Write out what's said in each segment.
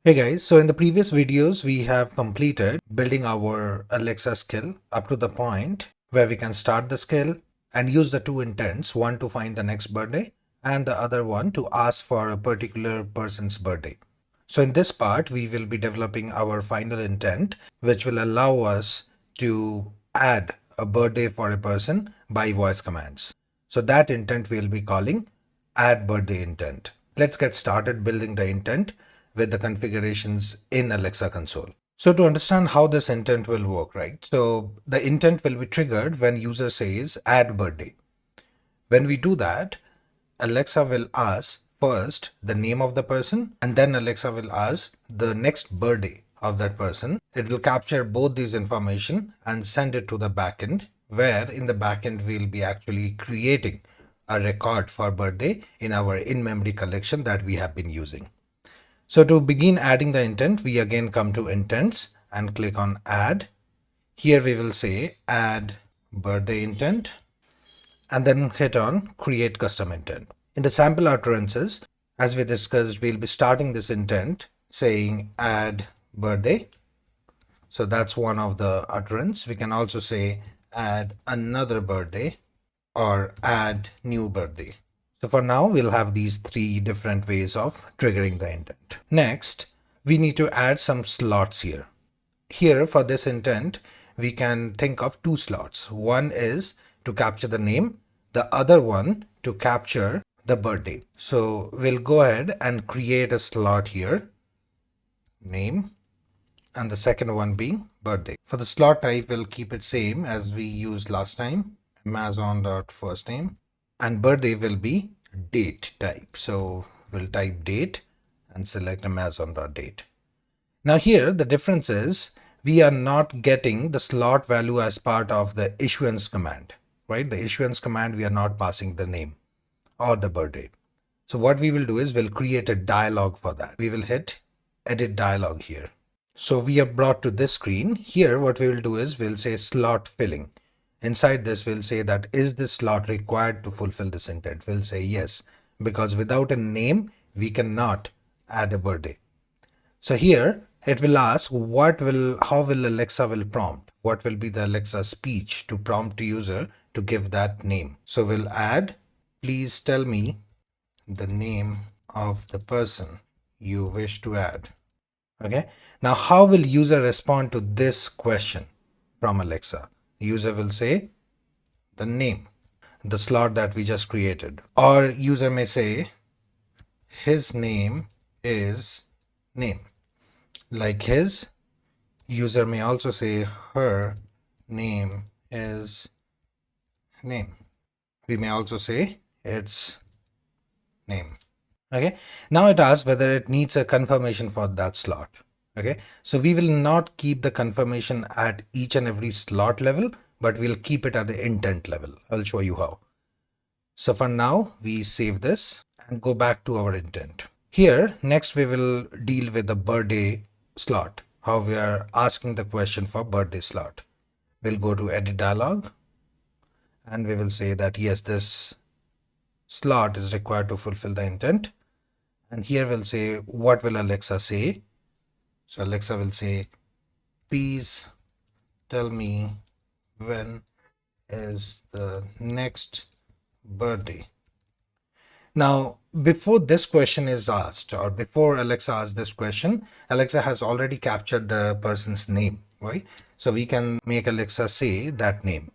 Hey guys, so in the previous videos, we have completed building our Alexa skill up to the point where we can start the skill and use the two intents, one to find the next birthday and the other one to ask for a particular person's birthday. So in this part, we will be developing our final intent, which will allow us to add a birthday for a person by voice commands. So that intent we'll be calling add birthday intent. Let's get started building the intent with the configurations in Alexa console. So to understand how this intent will work, right? So the intent will be triggered when user says add birthday. When we do that, Alexa will ask first the name of the person, and then Alexa will ask the next birthday of that person. It will capture both these information and send it to the backend, where in the backend we'll be actually creating a record for birthday in our in-memory collection that we have been using. So to begin adding the intent, we again come to intents and click on add. Here we will say add birthday intent and then hit on create custom intent. In the sample utterances, as we discussed, we'll be starting this intent saying add birthday. So that's one of the utterance. We can also say add another birthday or add new birthday. So for now, we'll have these three different ways of triggering the intent. Next, we need to add some slots here. Here for this intent, we can think of two slots. One is to capture the name, the other one to capture the birthday. So we'll go ahead and create a slot here, name, and the second one being birthday. For the slot type, we'll keep it same as we used last time, Amazon.firstname, and birthday will be date type. So we'll type date and select Amazon.date. Now here the difference is we are not getting the slot value as part of the issuance command, right? The issuance command, we are not passing the name or the birthday. So what we will do is we'll create a dialog for that. We will hit edit dialog here. So we are brought to this screen. Here what we will do is we'll say slot filling. Inside this we'll say that is this slot required to fulfill this intent? We'll say yes, because without a name we cannot add a birthday. So here it will ask how will Alexa will prompt? What will be the Alexa speech to prompt the user to give that name? So we'll add, please tell me the name of the person you wish to add. Okay. Now how will user respond to this question from Alexa? The user will say the name, the slot that we just created. Or user may say his name is name. Like his, user may also say her name is name. We may also say its name. Okay. Now it asks whether it needs a confirmation for that slot. Okay. So we will not keep the confirmation at each and every slot level, but we'll keep it at the intent level. I'll show you how. So for now, we save this and go back to our intent. Here, next we will deal with the birthday slot, how we are asking the question for birthday slot. We'll go to edit dialog and we will say that yes, this slot is required to fulfill the intent. And here we'll say, what will Alexa say? So Alexa will say, please tell me when is the next birthday. Now, before this question is asked, or before Alexa asks this question, Alexa has already captured the person's name, right? So we can make Alexa say that name.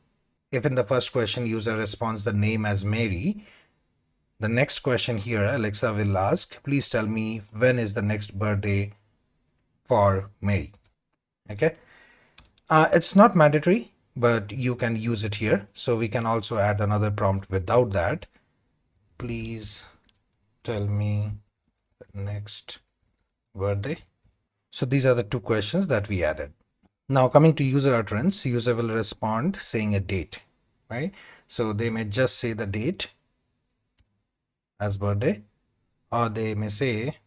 If in the first question user responds the name as Mary, the next question here Alexa will ask, please tell me when is the next birthday for Mary. Okay. It's not mandatory, but you can use it here. So we can also add another prompt without that. Please tell me the next birthday. So these are the two questions that we added. Now coming to user utterance, user will respond saying a date, right? So they may just say the date as birthday, or they may say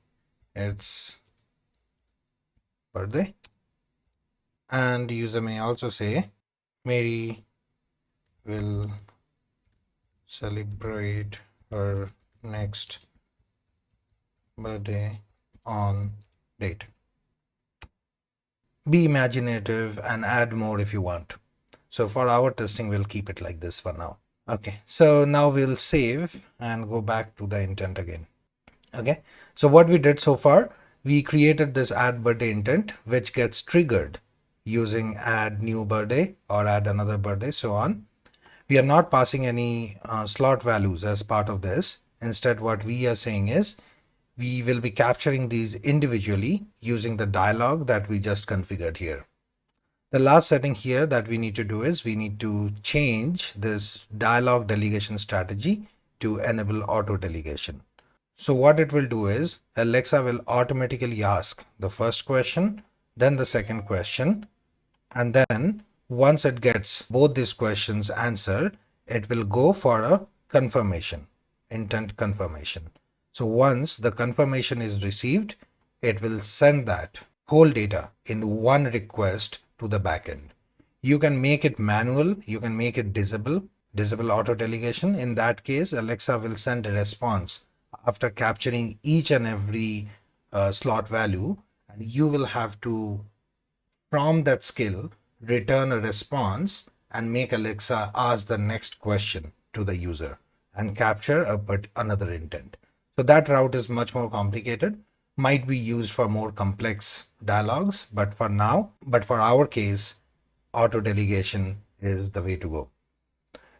it's birthday. And user may also say Mary will celebrate her next birthday on date. Be imaginative and add more if you want. So for our testing, we'll keep it like this for now. Okay, so now we'll save and go back to the intent again. Okay, so what we did so far, we created this add birthday intent, which gets triggered using add new birthday or add another birthday, so on. We are not passing any slot values as part of this. Instead, what we are saying is we will be capturing these individually using the dialog that we just configured here. The last setting here that we need to do is we need to change this dialog delegation strategy to enable auto delegation. So what it will do is Alexa will automatically ask the first question, then the second question, and then once it gets both these questions answered, it will go for a confirmation, intent confirmation. So once the confirmation is received, it will send that whole data in one request to the backend. You can make it manual, you can make it disable auto delegation. In that case, Alexa will send a response after capturing each and every slot value, and you will have to, from that skill, return a response and make Alexa ask the next question to the user and capture another intent. So that route is much more complicated, might be used for more complex dialogues, but for our case, auto delegation is the way to go.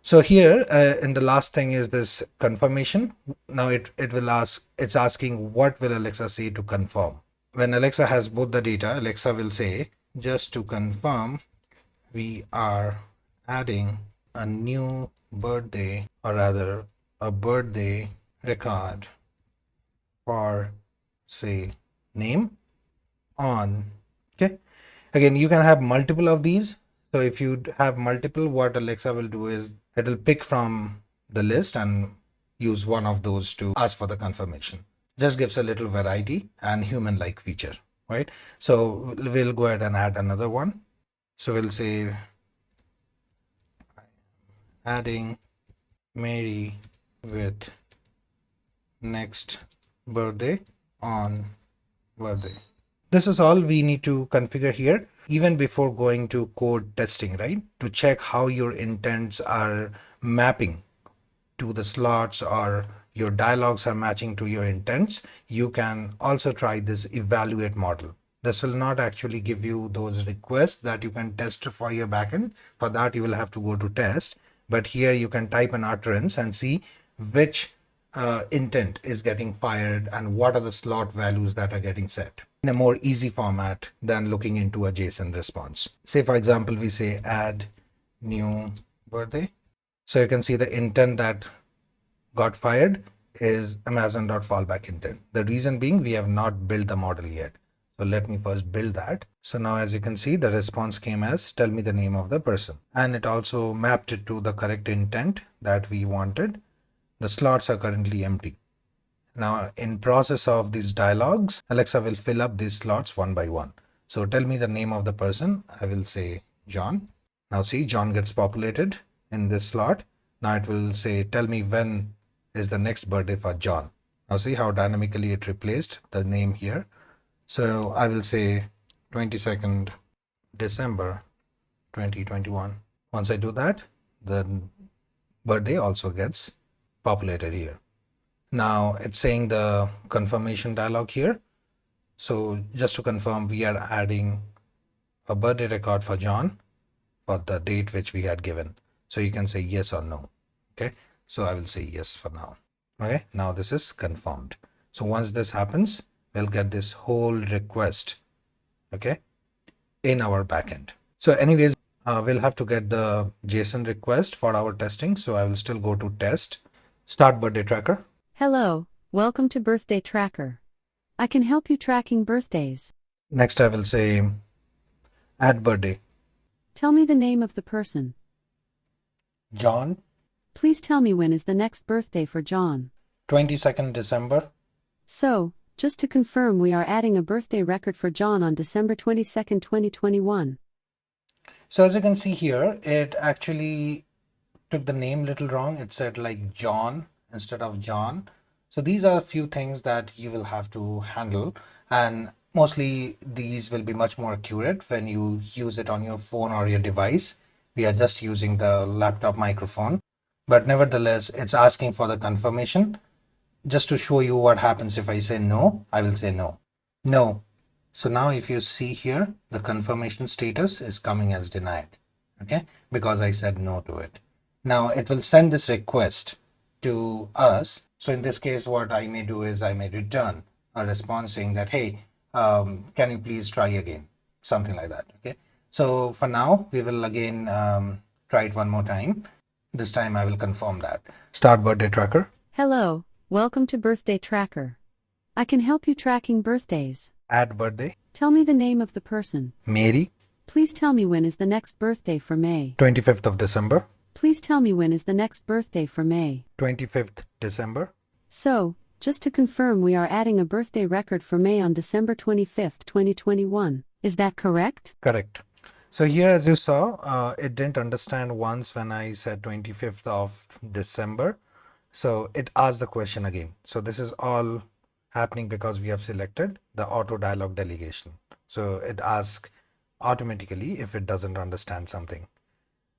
So here in the last thing is this confirmation. Now it's asking what will Alexa say to confirm. When Alexa has both the data, Alexa will say, just to confirm, we are adding a new birthday, or rather a birthday record for, say, name on. Okay, again, you can have multiple of these. So if you have multiple, what Alexa will do is it'll pick from the list and use one of those to ask for the confirmation. Just gives a little variety and human-like feature, right? So we'll go ahead and add another one. So we'll say adding Mary with next birthday on birthday. This is all we need to configure here, even before going to code testing, right? To check how your intents are mapping to the slots or your dialogues are matching to your intents. You can also try this evaluate model. This will not actually give you those requests that you can test for your backend. For that, you will have to go to test. But here you can type an utterance and see which intent is getting fired and what are the slot values that are getting set in a more easy format than looking into a JSON response. Say, for example, we say add new birthday. So you can see the intent that got fired is Amazon.fallback intent. The reason being we have not built the model yet. So let me first build that. So now as you can see, the response came as tell me the name of the person. And it also mapped it to the correct intent that we wanted. The slots are currently empty. Now in process of these dialogues, Alexa will fill up these slots one by one. So tell me the name of the person. I will say John. Now see, John gets populated in this slot. Now it will say, tell me when is the next birthday for John. Now see how dynamically it replaced the name here. So I will say 22nd December 2021. Once I do that, the birthday also gets populated here. Now it's saying the confirmation dialog here. So just to confirm, we are adding a birthday record for John for the date which we had given. So you can say yes or no. Okay, so I will say yes for now. Okay, now this is confirmed. So once this happens, we'll get this whole request, okay, in our backend. So anyways, we'll have to get the JSON request for our testing. So I will still go to test, start birthday tracker. Hello, welcome to Birthday Tracker. I can help you tracking birthdays. Next, I will say add birthday. Tell me the name of the person. John. Please tell me when is the next birthday for John. 22nd December. So, just to confirm, we are adding a birthday record for John on December 22nd, 2021. So as you can see here, it actually took the name little wrong. It said like John instead of John. So these are a few things that you will have to handle. And Mostly these will be much more accurate when you use it on your phone or your device. We are just using the laptop microphone, but nevertheless, it's asking for the confirmation. Just to show you what happens if I say no, I will say no. No. So now if you see here, the confirmation status is coming as denied. Okay, because I said no to it. Now it will send this request to us. So in this case, what I may do is I may return a response saying that, hey, can you please try again? Something like that. Okay. So for now, we will again try it one more time. This time I will confirm that. Start birthday tracker. Hello, welcome to Birthday Tracker. I can help you tracking birthdays. Add birthday. Tell me the name of the person. Mary. Please tell me when is the next birthday for May. 25th of December. Please tell me when is the next birthday for May. 25th December. So, just to confirm, we are adding a birthday record for May on December 25th, 2021. Is that correct? Correct. So here, as you saw, it didn't understand once when I said 25th of December. So it asked the question again. So this is all happening because we have selected the auto dialog delegation. So it asks automatically if it doesn't understand something.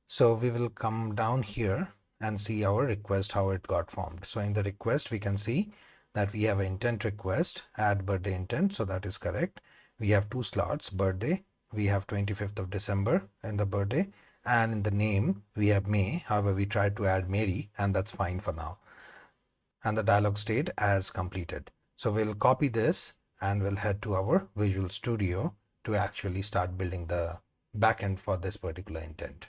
So we will come down here and see our request, how it got formed. So in the request, we can see that we have an intent request, add birthday intent. So that is correct. We have two slots, birthday. We have 25th of December in the birthday, and in the name we have May. However, we tried to add Mary, and that's fine for now. And the dialog state as completed. So we'll copy this and we'll head to our Visual Studio to actually start building the backend for this particular intent.